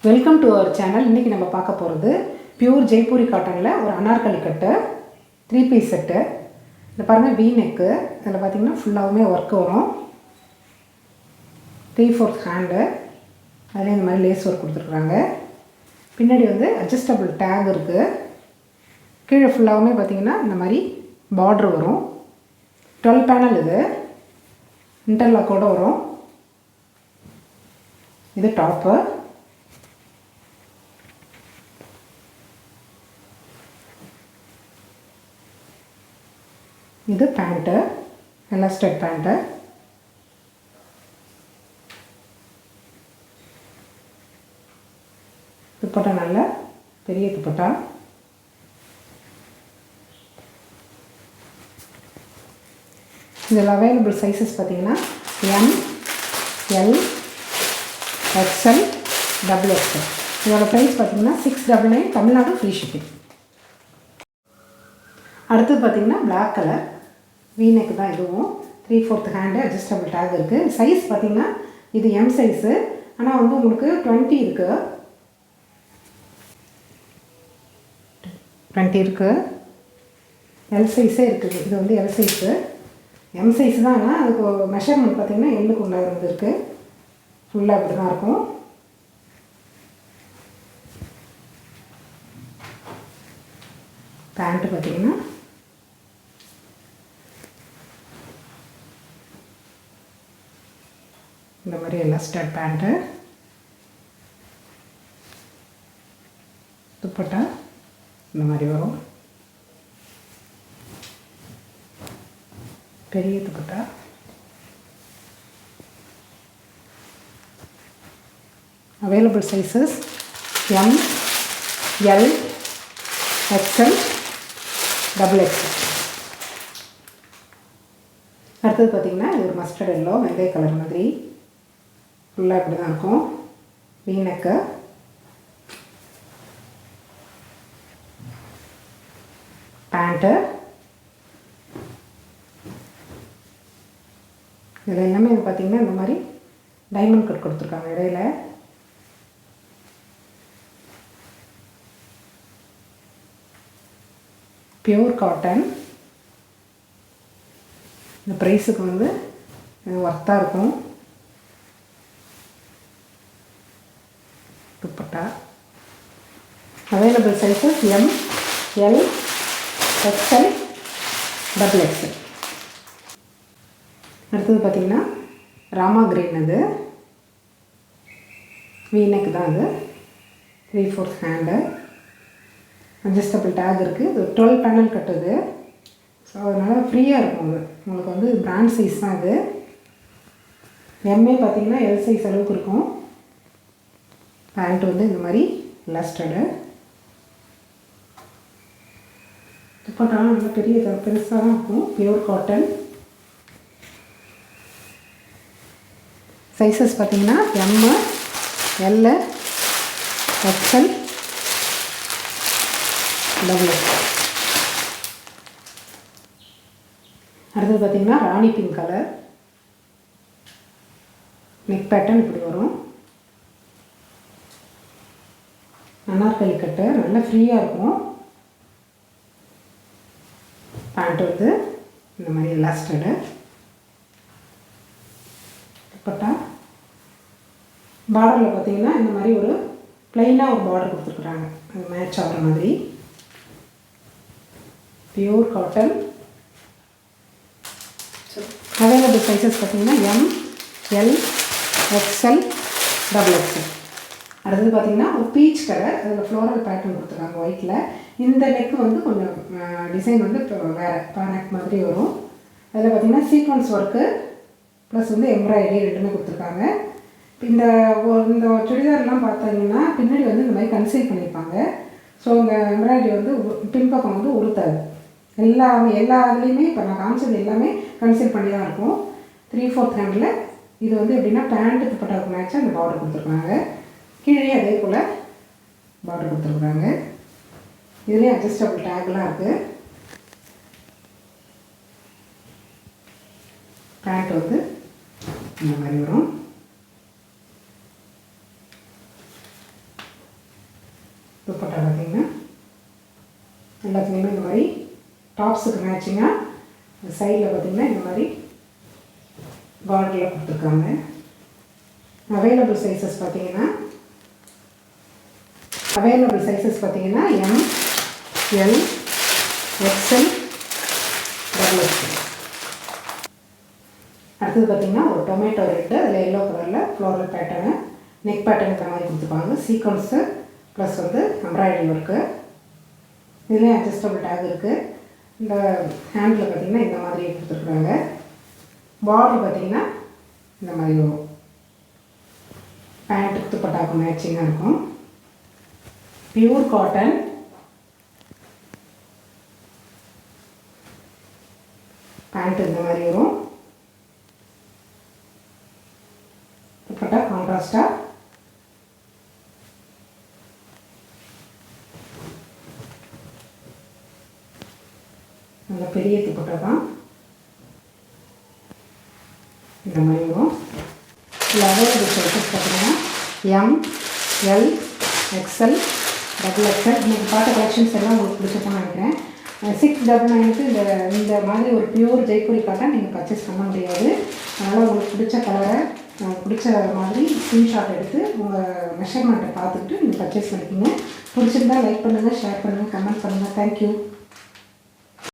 Welcome to our channel. இன்றைக்கி நம்ம பார்க்க போகிறது பியூர் ஜெய்ப்பூரி காட்டனில் ஒரு அனார்கலி கட்டு 3 பீஸ் செட்டு. இந்த பாருங்கள், வி நெக்கு. இதில் பார்த்திங்கன்னா ஃபுல்லாகவுமே ஒர்க் வரும். 3/4 ஹேண்டு. அதில் இந்த மாதிரி லேஸ் ஒர்க் கொடுத்துருக்குறாங்க. பின்னாடி வந்து அட்ஜஸ்டபிள் டேக் இருக்குது. கீழே ஃபுல்லாகவுமே பார்த்திங்கன்னா இந்த மாதிரி பார்ட்ரு வரும். 12 பேனல் இது. இன்டர்லாக்கோடு வரும். இது டாப்பு. இது பேண்ட்டு, எலாஸ்டிக் பேண்ட்டு. துப்பட்டா நல்ல பெரிய துப்பட்டா. இதில் அவைலபிள் சைஸஸ் பார்த்திங்கன்னா எம், எல், எக்ஸ்எல், XXL. இதோட ப்ரைஸ் பார்த்திங்கன்னா 699, தமிழ்நாடு ஃப்ரீ ஷிப்பிங். அடுத்தது பார்த்திங்கன்னா பிளாக் கலர் வீனெக்கு தான். இதுவும் 3/4 ஹேண்டு, அட்ஜஸ்டபிள் டேக் இருக்குது. சைஸ் பார்த்திங்கன்னா இது எம் சைஸு, ஆனால் வந்து உங்களுக்கு 20 இருக்குது. 20 இருக்குது. எல் சைஸே இருக்குது. இது வந்து எல் சைஸு. எம் சைஸ் தான், ஆனால் அதுக்கு மெஷர்மெண்ட் பார்த்திங்கன்னா எல்லுக்கு உண்டாகிறது இருக்குது. ஃபுல்லாக இப்படி தான் இருக்கும். பேண்ட்டு பார்த்திங்கன்னா இந்த மாதிரி எலாஸ்டிக் பேண்ட்டு. துப்பட்டா இந்த மாதிரி வரும். பெரிய dupatta. Available sizes M, L, XL, XXL. அடுத்தது பார்த்திங்கன்னா இது ஒரு மஸ்டர்ட் எல்லோ, வெந்தய கலர் மாதிரி. ஃபுல்லாக இப்படி தான் இருக்கும். வீனெக்கு. பேண்ட்டு. இதில் எல்லாமே இது பார்த்திங்கன்னா இந்த மாதிரி டைமண்ட் கட் கொடுத்துருக்காங்க இடையில. Pure cotton. இந்த ப்ரைஸுக்கு வந்து ஒர்த்தாக இருக்கும். Dupatta. Available sizes M, L, XL, XXL. அடுத்தது பார்த்திங்கன்னா ராமா கிரீன். அது வீனெக் தான். அது 3/4 ஹேண்டு, அட்ஜஸ்டபிள் டேக் இருக்குது. இது 12 பேனல் கட்டுது. ஸோ அதனால் ஃப்ரீயாக இருக்கும். அது உங்களுக்கு வந்து பிராண்ட் சைஸ் தான். இது எம்ஏ பார்த்திங்கன்னா எல் சைஸ் அளவுக்கு இருக்கும். பேண்ட் வந்து இந்த மாதிரி எலாஸ்டடு. துப்பட்டாலும் நல்லா பெருசாக தான் இருக்கும். Pure cotton. சைஸஸ் பார்த்திங்கன்னா எம், எல், எக்ஸ்எல், XXL. அடுத்தது பார்த்திங்கன்னா ராணி பிங்க் கலர். நெக் பேட்டர்ன் இப்படி வரும். அனார்கலி கட்டு. நல்லா ஃப்ரீயாக இருக்கும். பேண்ட் வந்து இந்த மாதிரி எலாஸ்டடு. துப்பட்டா. பார்டரில் பார்த்திங்கன்னா இந்த மாதிரி ஒரு ப்ளைனாக ஒரு பார்டர் கொடுத்துருக்குறாங்க. அது மேட்ச் ஆகிற மாதிரி. Pure cotton. அவைலபிள் சைஸஸ் பார்த்திங்கன்னா எம், எல், எக்ஸ்எல், XXL. அடுத்தது பார்த்திங்கன்னா ஒரு பீச் கலர். அதில் ஃப்ளோரல் பேட்டர்ன் கொடுத்துருக்காங்க ஒயிட்டில். இந்த நெக்கு வந்து கொஞ்சம் டிசைன் வந்து இப்போ வேறு நெக் மாதிரி வரும். அதில் பார்த்திங்கன்னா சீக்வன்ஸ் ஒர்க்கு ப்ளஸ் வந்து எம்ப்ராய்டரி ரெண்டுமே கொடுத்துருக்காங்க. இந்த சுடிதார்லாம் பார்த்தீங்கன்னா பின்னாடி வந்து இந்த மாதிரி கன்சீல் பண்ணியிருப்பாங்க. ஸோ இந்த எம்ப்ராய்டரி வந்து பின்பக்கம் வந்து உருத்தாது. எல்லா இதுலேயுமே இப்போ நான் காமிச்சது எல்லாமே கன்சீல் பண்ணி தான் இருக்கும். 3/4 ஹேண்டில். இது வந்து எப்படின்னா பேண்ட்டு துப்பட்டாவுக்கு மேட்சாக அந்த பார்டர் கொடுத்துருக்காங்க. கீழே அதே போல் பார்டர் கொடுத்துருக்குறாங்க. இதுலேயும் அட்ஜஸ்டபிள் டேக்லாம் இருக்குது. பேண்ட் வந்து இந்த மாதிரி வரும். துப்பட்டா பார்த்திங்கன்னா எல்லாத்துலேயுமே இந்த மாதிரி டாப்ஸுக்கு மேட்சிங்காக சைடில் பார்த்திங்கன்னா இந்த மாதிரி பார்டரில் கொடுத்துருக்காங்க. அவைலபிள் சைஸஸ் பார்த்திங்கன்னா M, L, XL, double XL. அடுத்தது பார்த்திங்கன்னா ஒரு டொமேட்டோ ரெட்டு, அதில் எல்லோ கலரில் ஃப்ளோரல் பேட்டர்னு, நெக் பேட்டர்ன் இந்த மாதிரி கொடுத்துருப்பாங்க. சீக்வன்ஸு ப்ளஸ் வந்து எம்ப்ராய்டரி ஒர்க்கு. இதுலேயும் அட்ஜஸ்டபிள் டேக் இருக்குது. இந்த ஹேண்டில் பார்த்திங்கன்னா இந்த மாதிரி கொடுத்துருக்குறாங்க. பார்டர் பார்த்திங்கன்னா இந்த மாதிரி வரும். பேண்ட்டுக்கு துப்பட்டாக்கு மேட்சிங்காக இருக்கும். Pure cotton. பேண்ட் இந்த மாதிரி வரும். துப்பட்டா கான்ட்ராஸ்டாக நல்ல பெரிய துப்பட்டா தான் இந்த மாதிரி வரும். அவைலபிள் சைஸஸ் பார்த்திங்கன்னா M, L, XL, double XL. இன்றைக்கி பார்த்த கலெக்ஷன்ஸ் எல்லாம் உங்களுக்கு பிடிச்சிருக்கும்னு நினைக்கிறேன். 699க்கு இந்த மாதிரி ஒரு பியூர் ஜெய்ப்பூரி காட்டன் நீங்கள் பர்ச்சேஸ் பண்ண முடியாது. அதனால் உங்களுக்கு பிடிச்ச கலரை பிடிச்ச மாதிரி ஸ்க்ரீன்ஷாட் எடுத்து உங்கள் மெஷர்மெண்ட்டை பார்த்துக்கிட்டு நீங்கள் பர்ச்சேஸ் பண்ணிக்கிங்க. பிடிச்சிருந்தால் லைக் பண்ணுங்கள், ஷேர் பண்ணுங்கள், கமெண்ட் பண்ணுங்கள். தேங்க்யூ.